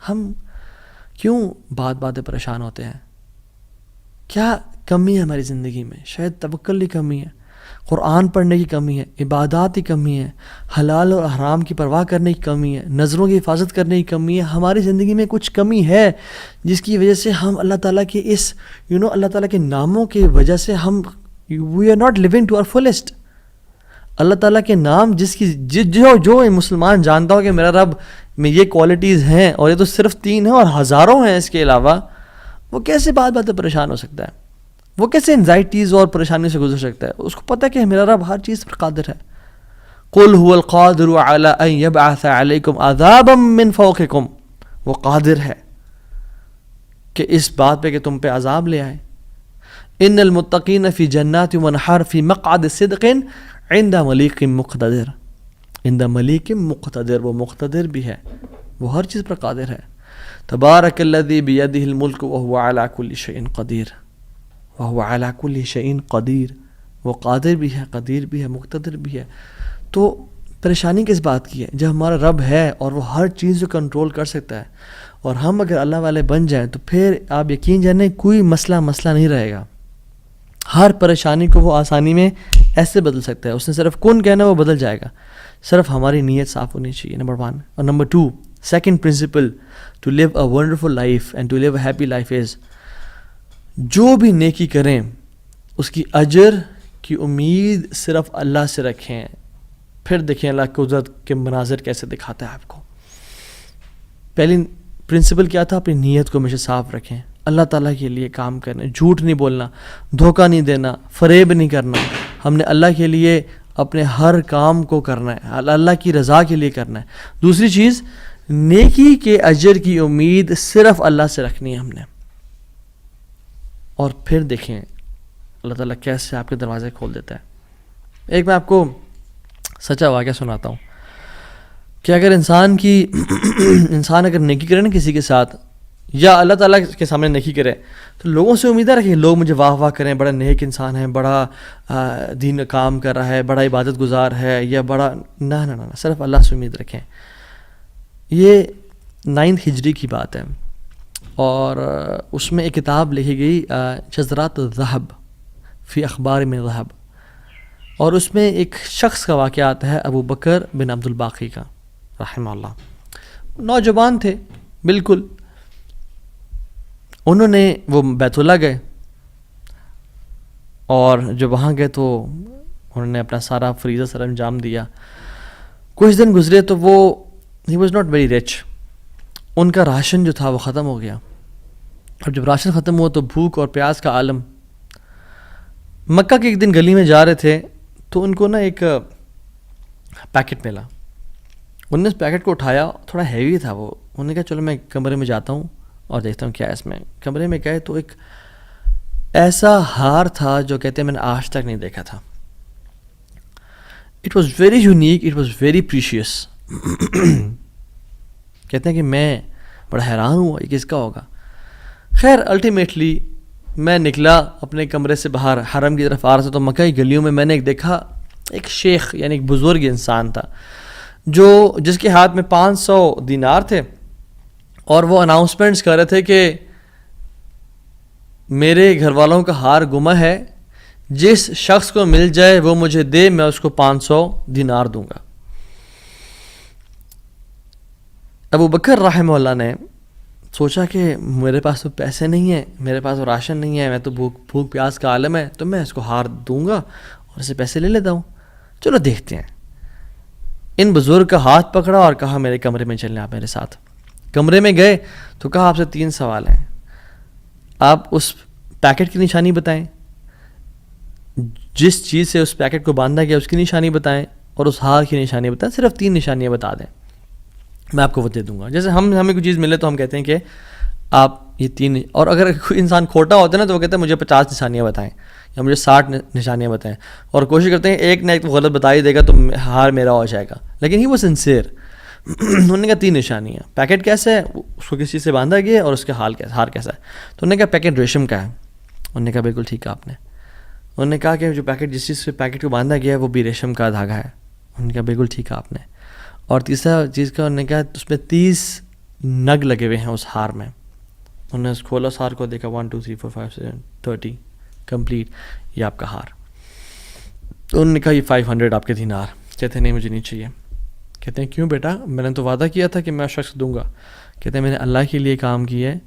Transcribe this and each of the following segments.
ہم کیوں بات پریشان ہوتے ہیں؟ کیا کمی ہے ہماری زندگی میں؟ شاید توکل کی کمی ہے، قرآن پڑھنے کی کمی ہے، عبادات کی کمی ہے، حلال اور حرام کی پرواہ کرنے کی کمی ہے، نظروں کی حفاظت کرنے کی کمی ہے. ہماری زندگی میں کچھ کمی ہے جس کی وجہ سے ہم اللہ تعالیٰ کے اس اللہ تعالیٰ کے ناموں کی وجہ سے ہم we are not living to our fullest. اللہ تعالیٰ کے نام جس کی جو مسلمان جانتا ہو کہ میرا رب میں یہ کوالٹیز ہیں، اور یہ تو صرف 3 ہیں اور ہزاروں ہیں اس کے علاوہ، وہ کیسے بات پریشان ہو سکتا ہے؟ وہ کیسے انزائٹیز اور پریشانی سے گزر سکتا ہے؟ اس کو پتہ کہ میرا رب ہر چیز پر قادر ہے. قُلْ هُوَ الْقَادِرُ عَلَىٰ أَن يَبْعَثَ عَلَيْكُمْ عَذَابًا مِّن فَوْقِكُمْ. وہ قادر ہے کہ اس بات پہ کہ تم پہ عذاب لے آئے. إِنَّ الْمُتَّقِينَ فِي جَنَّاتٍ وَنَحَرٍ فِي مَقْعَدِ صِدْقٍ عِندَ مَلِيكٍ مُقْتَدِرٍ. عند ملیک مقتدر، وہ مقتدر بھی ہے، وہ ہر چیز پر قادر ہے. تبارک الذی بیدہ الملک وہو علی کل شیء قدیر. وہو علی کل شیء قدیر، وہ قادر بھی ہے، قدیر بھی ہے، مقتدر بھی ہے. تو پریشانی کس بات کی ہے؟ جب ہمارا رب ہے اور وہ ہر چیز کو کنٹرول کر سکتا ہے، اور ہم اگر اللہ والے بن جائیں تو پھر آپ یقین جانیں کوئی مسئلہ نہیں رہے گا. ہر پریشانی کو وہ آسانی میں ایسے بدل سکتا ہے. اس نے صرف کن کہنا، وہ بدل جائے گا. صرف ہماری نیت صاف ہونی چاہیے، نمبر 1. اور number 2، second principle to live a wonderful life and to live a happy life is, جو بھی نیکی کریں اس کی اجر کی امید صرف اللہ سے رکھیں. پھر دیکھیں اللہ کی قدرت کے مناظر کیسے دکھاتا ہے آپ کو. پہلی پرنسپل کیا تھا؟ اپنی نیت کو ہمیشہ صاف رکھیں، اللہ تعالیٰ کے لیے کام کرنا، جھوٹ نہیں بولنا، دھوکہ نہیں دینا، فریب نہیں کرنا. ہم نے اللہ کے لیے اپنے ہر کام کو کرنا ہے، اللہ کی رضا کے لیے کرنا ہے. دوسری چیز، نیکی کے اجر کی امید صرف اللہ سے رکھنی ہے ہم نے. اور پھر دیکھیں اللہ تعالیٰ کیسے آپ کے دروازے کھول دیتا ہے. ایک میں آپ کو سچا واقعہ سناتا ہوں کہ اگر انسان اگر نیکی کرے نا کسی کے ساتھ، یا اللہ تعالیٰ کے سامنے نیکی کرے، تو لوگوں سے امیدیں رکھیں لوگ مجھے واہ واہ کریں، بڑا نیک انسان ہے، بڑا دین کام کر رہا ہے، بڑا عبادت گزار ہے، یا بڑا نہ صرف اللہ سے امید رکھیں. یہ 9 ہجری کی بات ہے، اور اس میں ایک کتاب لکھی گئی شذرات الذہب فی اخبار من ذہب، اور اس میں ایک شخص کا واقعہ آتا ہے، ابو بکر بن عبد الباقی کا رحمہ اللہ. نوجوان تھے بالکل. انہوں نے وہ بیت اللہ گئے، اور جب وہاں گئے تو انہوں نے اپنا سارا فریضہ سر انجام دیا. کچھ دن گزرے تو وہ he was not very rich. ان کا راشن جو تھا وہ ختم ہو گیا، اور جب راشن ختم ہوا تو بھوک اور پیاس کا عالم. مکہ کے ایک دن گلی میں جا رہے تھے تو ان کو نا ایک پیکٹ ملا. انہوں نے اس پیکٹ کو اٹھایا، تھوڑا ہیوی تھا وہ. انہوں نے کہا چلو میں کمرے میں جاتا ہوں اور دیکھتا ہوں کیا ہے اس میں. کمرے میں گئے تو ایک ایسا ہار تھا جو کہتے ہیں میں نے آج تک نہیں دیکھا تھا. It was very unique, it was very precious. کہتے ہیں کہ میں بڑا حیران ہوا یہ کس کا ہوگا. خیر الٹیمیٹلی میں نکلا اپنے کمرے سے باہر، حرم کی طرف آ رہا تھا، تو مکہ کی گلیوں میں میں نے ایک دیکھا، ایک شیخ یعنی ایک بزرگ انسان تھا جس کے ہاتھ میں 500 دینار تھے، اور وہ اناؤنسمنٹس کر رہے تھے کہ میرے گھر والوں کا ہار گم ہے، جس شخص کو مل جائے وہ مجھے دے، میں اس کو 500 دینار دوں گا. ابو بکر رحمہ اللہ نے سوچا کہ میرے پاس تو پیسے نہیں ہیں، میرے پاس تو راشن نہیں ہے، میں تو بھوک پیاس کا عالم ہے، تو میں اس کو ہار دوں گا اور اسے پیسے لے لیتا ہوں. چلو دیکھتے ہیں. ان بزرگ کا ہاتھ پکڑا اور کہا میرے کمرے میں چلیں آپ میرے ساتھ. کمرے میں گئے تو کہا آپ سے 3 سوال ہیں. آپ اس پیکٹ کی نشانی بتائیں، جس چیز سے اس پیکٹ کو باندھا گیا اس کی نشانی بتائیں، اور اس ہار کی نشانی بتائیں. صرف 3 نشانیاں بتا دیں، میں آپ کو وہ دے دوں گا. جیسے ہمیں کوئی چیز ملے تو ہم کہتے ہیں کہ آپ یہ 3، اور اگر کوئی انسان کھوٹا ہوتا ہے نا تو وہ کہتا ہے مجھے 50 نشانیاں بتائیں یا مجھے 60 نشانیاں بتائیں، اور کوشش کرتے ہیں ایک نہ ایک غلط بتا ہی دے گا تو ہار میرا ہو جائے گا. لیکن ہی وہ سنسیئر. انہوں نے کہا 3 نشانیاں. پیکٹ کیسا ہے، اس کو کس چیز سے باندھا گیا ہے، اور اس کا ہار کیسا ہے. تو انہوں نے کہا پیکٹ ریشم کا ہے. انہوں نے کہا بالکل ٹھیک ہے آپ نے. انہوں نے کہا کہ جو پیکٹ جس چیز سے پیکٹ کو باندھا گیا ہے وہ بھی ریشم کا دھاگا ہے. انہوں نے کہا بالکل ٹھیک ہے آپ نے. اور تیسرا چیز کا انہوں نے کہا اس میں 30 نگ لگے ہوئے ہیں اس ہار میں. انہوں نے کھولا اس ہار کو, دیکھا 1 2 3 4 5 6 30 کمپلیٹ, یہ آپ کا ہار. تو انہوں نے کہا یہ 500 آپ کے دینار. کہتے ہیں نہیں مجھے نہیں چاہیے. کہتے ہیں کیوں بیٹا؟ میں نے تو وعدہ کیا تھا کہ میں شخص دوں گا. کہتے ہیں میں نے اللہ کے لیے کام کیا ہے,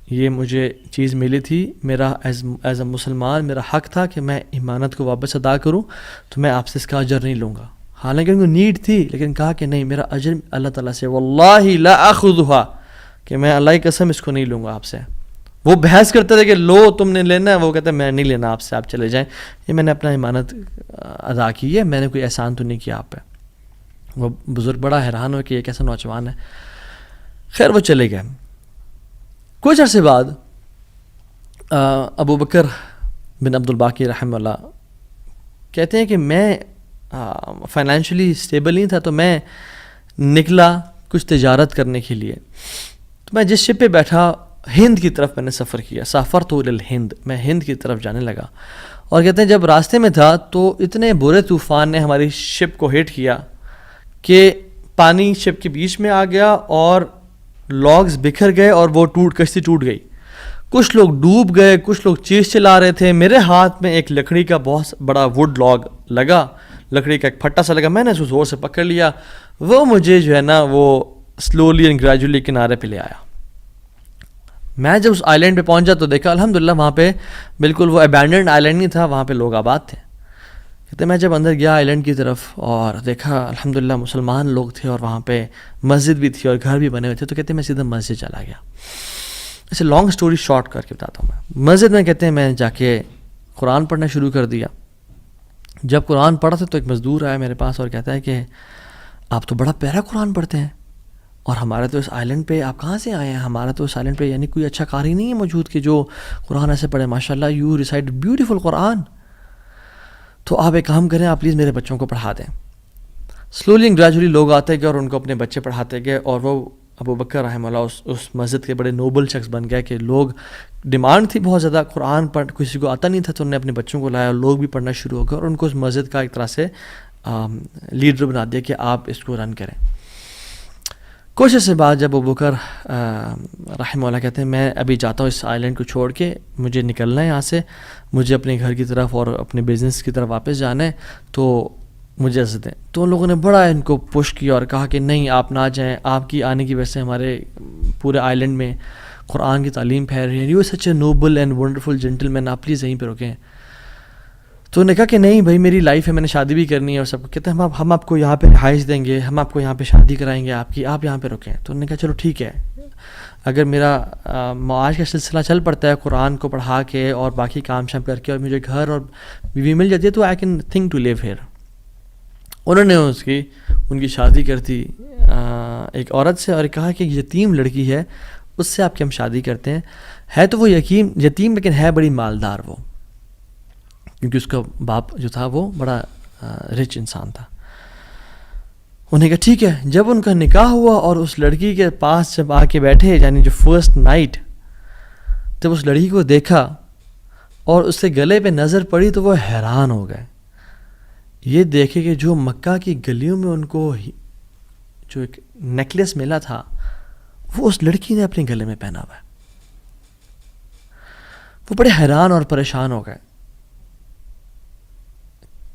یہ مجھے چیز ملی تھی, میرا ایز اے مسلمان میرا حق تھا کہ میں امانت کو واپس ادا کروں, تو میں آپ سے اس کا اجر نہیں لوں گا. حالانکہ ان کو نیڈ تھی, لیکن کہا کہ نہیں, میرا اجر اللہ تعالیٰ سے, واللہ لا اخذھا, کہ میں اللہ کی قسم اس کو نہیں لوں گا آپ سے. وہ بحث کرتے تھے کہ لو تم نے لینا ہے, وہ کہتے ہیں میں نہیں لینا آپ سے, آپ چلے جائیں, یہ میں نے اپنا امانت ادا کی ہے, میں نے کوئی احسان تو نہیں کیا آپ پہ. وہ بزرگ بڑا حیران ہو کہ یہ کیسا نوجوان ہے. خیر وہ چلے گئے. کچھ عرصے بعد ابو بکر بن عبد الباقی رحمہ اللہ کہتے ہیں کہ میں فائنینشلی اسٹیبل نہیں تھا, تو میں نکلا کچھ تجارت کرنے کے لیے. تو میں جس شپ پہ بیٹھا, ہند کی طرف میں نے سفر کیا, سافرت الی الہند, میں ہند کی طرف جانے لگا. اور کہتے ہیں جب راستے میں تھا تو اتنے برے طوفان نے ہماری شپ کو ہٹ کیا کہ پانی شپ کے بیچ میں آ گیا اور لاگز بکھر گئے اور وہ کشتی ٹوٹ گئی. کچھ لوگ ڈوب گئے, کچھ لوگ چیز چلا رہے تھے. میرے ہاتھ میں ایک لکڑی کا بہت بڑا ووڈ لاگ لگا, لکڑی کا ایک پھٹا سا لگا, میں نے اس کو زور سے پکڑ لیا. وہ مجھے جو ہے نا وہ سلولی اینڈ گریجولی کنارے پہ لے آیا. میں جب اس آئی لینڈ پہ پہنچا تو دیکھا الحمدللہ وہاں پہ بالکل وہ ابینڈنڈ آئی لینڈ نہیں تھا, وہاں پہ لوگ آباد تھے. کہتے میں جب اندر گیا آئی لینڈ کی طرف اور دیکھا الحمدللہ مسلمان لوگ تھے اور وہاں پہ مسجد بھی تھی اور گھر بھی بنے ہوئے تھے. تو کہتے ہیں میں سیدھا مسجد چلا گیا. ایسے لانگ سٹوری شارٹ کر کے بتاتا ہوں. میں مسجد میں کہتے ہیں میں جا کے قرآن پڑھنا شروع کر دیا. جب قرآن پڑھا تھا تو ایک مزدور آیا میرے پاس اور کہتا ہے کہ آپ تو بڑا پیارا قرآن پڑھتے ہیں, اور ہمارے تو اس آئی لینڈ پہ آپ کہاں سے آئے ہیں؟ ہمارا تو اس آئی لینڈ پہ یعنی کوئی اچھا قاری نہیں ہے موجود کہ جو قرآن ایسے پڑھے. ماشاء اللہ یو ریسائٹ بیوٹیفل قرآن. تو آپ ایک کام کریں, آپ پلیز میرے بچوں کو پڑھا دیں. سلولی اینڈ گریجولی لوگ آتے گئے اور ان کو اپنے بچے پڑھاتے گئے, اور وہ ابو بکر رحمہ اللہ اس مسجد کے بڑے نوبل شخص بن گئے کہ لوگ ڈیمانڈ تھی بہت زیادہ, قرآن پڑھ کسی کو آتا نہیں تھا, تو انہوں نے اپنے بچوں کو لایا اور لوگ بھی پڑھنا شروع ہو گئے, اور ان کو اس مسجد کا ایک طرح سے لیڈر بنا دیا کہ آپ اس کو رن کریں. کچھ عرصے بعد جب ابو بکر رحمہ اللہ کہتے ہیں میں ابھی جاتا ہوں اس آئی لینڈ کو چھوڑ کے, مجھے نکلنا ہے یہاں سے, مجھے اپنے گھر کی طرف اور اپنے بزنس کی طرف واپس جانا ہے, تو مجھے اجازت دیں. تو ان لوگوں نے بڑا ان کو پش کیا اور کہا کہ نہیں آپ نہ جائیں, آپ کی آنے کی وجہ سے ہمارے پورے آئی لینڈ میں قرآن کی تعلیم پھیل رہی ہے, you such a noble and wonderful gentleman, آپ پلیز یہیں پہ رکیں. تو انہوں نے کہا کہ نہیں بھائی میری لائف ہے, میں نے شادی بھی کرنی ہے اور سب. کہتے ہیں ہم آپ کو یہاں پہ رہائش دیں گے, ہم آپ کو یہاں پہ شادی کرائیں گے آپ کی, آپ یہاں پہ رکیں. تو انہوں نے کہا چلو ٹھیک ہے, اگر میرا معاش کا سلسلہ چل پڑتا ہے قرآن کو پڑھا کے اور باقی کام شام کر کے, اور مجھے گھر اور بیوی مل جاتی ہے, تو I can think to live here. انہوں نے ان کی شادی کر دی ایک عورت سے, اور کہا کہ یتیم لڑکی ہے اس سے آپ کی ہم شادی کرتے ہیں. ہے تو وہ یتیم لیکن ہے بڑی مالدار وہ, کیونکہ اس کا باپ جو تھا وہ بڑا رچ انسان تھا. انہوں نے کہا ٹھیک ہے. جب ان کا نکاح ہوا اور اس لڑکی کے پاس جب آ کے بیٹھے, یعنی جو فرسٹ نائٹ, جب اس لڑکی کو دیکھا اور اس سے گلے پہ نظر پڑی تو وہ حیران ہو گئے. یہ دیکھے کہ جو مکہ کی گلیوں میں ان کو جو ایک نیکلیس ملا تھا وہ اس لڑکی نے اپنے گلے میں پہنا ہوا ہے. وہ بڑے حیران اور پریشان ہو گئے.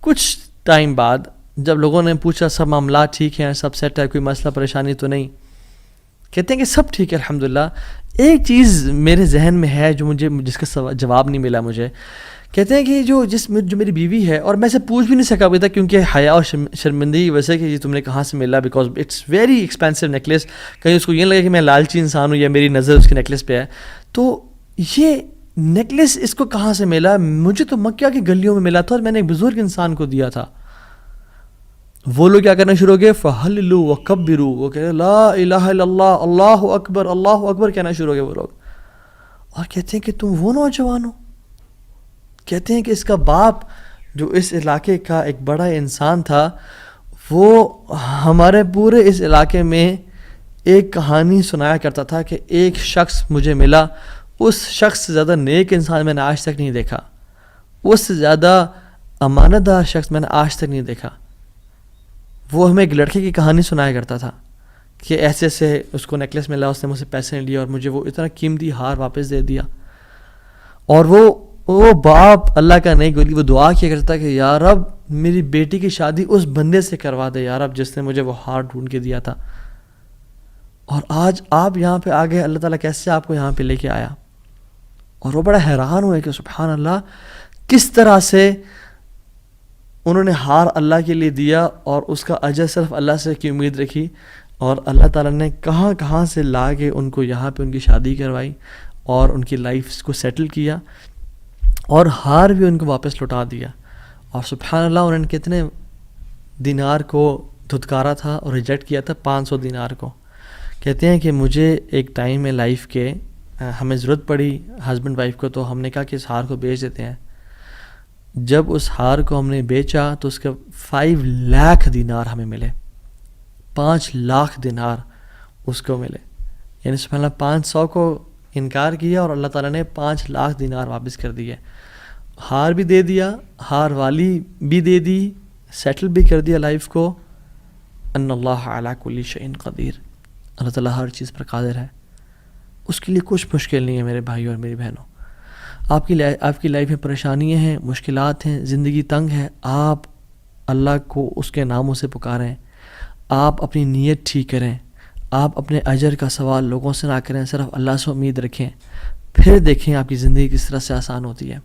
کچھ ٹائم بعد جب لوگوں نے پوچھا سب معاملات ٹھیک ہیں, سب سیٹ ہے, کوئی مسئلہ پریشانی تو نہیں, کہتے ہیں کہ سب ٹھیک ہے الحمدللہ. ایک چیز میرے ذہن میں ہے جو جس کا جواب نہیں ملا مجھے. کہتے ہیں کہ جو میری بیوی ہے, اور میں سے پوچھ بھی نہیں سکا ابھی تک کیونکہ حیا اور شرمندگی ویسے کہ یہ تم نے کہاں سے ملا, because it's very expensive necklace. کہیں اس کو یہ لگے کہ میں لالچی انسان ہوں یا میری نظر اس کے نیکلیس پہ ہے. تو یہ نیکلیس اس کو کہاں سے ملا؟ مجھے تو مکہ کی گلیوں میں ملا تھا اور میں نے ایک بزرگ انسان کو دیا تھا. وہ لوگ کیا کرنا شروع ہو گئے, فہللوا وکبروا, وہ کہہ رہے لا الہ الا اللہ, اللہ اکبر کہنا شروع ہو گئے وہ لوگ. اور کہتے ہیں کہ تم وہ نوجوان ہو. کہتے ہیں کہ اس کا باپ جو اس علاقے کا ایک بڑا انسان تھا, وہ ہمارے پورے اس علاقے میں ایک کہانی سنایا کرتا تھا کہ ایک شخص مجھے ملا, اس شخص سے زیادہ نیک انسان میں نے آج تک نہیں دیکھا, اس سے زیادہ امانت دار شخص میں نے آج تک نہیں دیکھا. وہ ہمیں ایک لڑکے کی کہانی سنایا کرتا تھا کہ ایسے سے اس کو نیکلیس ملا, اس نے مجھ سے پیسے نہیں لیے اور مجھے وہ اتنا قیمتی ہار واپس دے دیا. اور وہ باپ اللہ کا نہیں گولی, وہ دعا کیا کرتا کہ یا رب میری بیٹی کی شادی اس بندے سے کروا دے یا رب جس نے مجھے وہ ہار ڈھونڈ کے دیا تھا. اور آج آپ یہاں پہ آ گئے, اللہ تعالیٰ کیسے آپ کو یہاں پہ لے کے آیا. اور وہ بڑا حیران ہوئے کہ سبحان اللہ کس طرح سے انہوں نے ہار اللہ کے لیے دیا اور اس کا اجر صرف اللہ سے کی امید رکھی, اور اللہ تعالیٰ نے کہاں کہاں سے لا کے ان کو یہاں پہ ان کی شادی کروائی اور ان کی لائف کو سیٹل کیا, اور ہار بھی ان کو واپس لوٹا دیا. اور سبحان اللہ انہوں نے کتنے دینار کو دھتکارا تھا اور ریجیکٹ کیا تھا, 500 دینار کو. کہتے ہیں کہ مجھے ایک ٹائم میں لائف کے ہمیں ضرورت پڑی ہسبینڈ وائف کو, تو ہم نے کہا کہ اس ہار کو بیچ دیتے ہیں. جب اس ہار کو ہم نے بیچا تو اس کے 5 لاکھ دینار ہمیں ملے, 5 لاکھ دینار اس کو ملے. یعنی سبحان اللہ 500 کو انکار کیا اور اللہ تعالیٰ نے 5 لاکھ دینار واپس کر دیے. ہار بھی دے دیا, ہار والی بھی دے دی, سیٹل بھی کر دیا لائف کو. ان اللہ علی کل شیء قدیر, اللہ تعالیٰ ہر چیز پر قادر ہے, اس کے لیے کچھ مشکل نہیں ہے میرے بھائیوں اور میری بہنوں. آپ کی لائف میں پریشانیاں ہیں, مشکلات ہیں, زندگی تنگ ہے, آپ اللہ کو اس کے ناموں سے پکاریں, آپ اپنی نیت ٹھیک کریں, آپ اپنے اجر کا سوال لوگوں سے نہ کریں, صرف اللہ سے امید رکھیں, پھر دیکھیں آپ کی زندگی کس طرح سے آسان ہوتی ہے.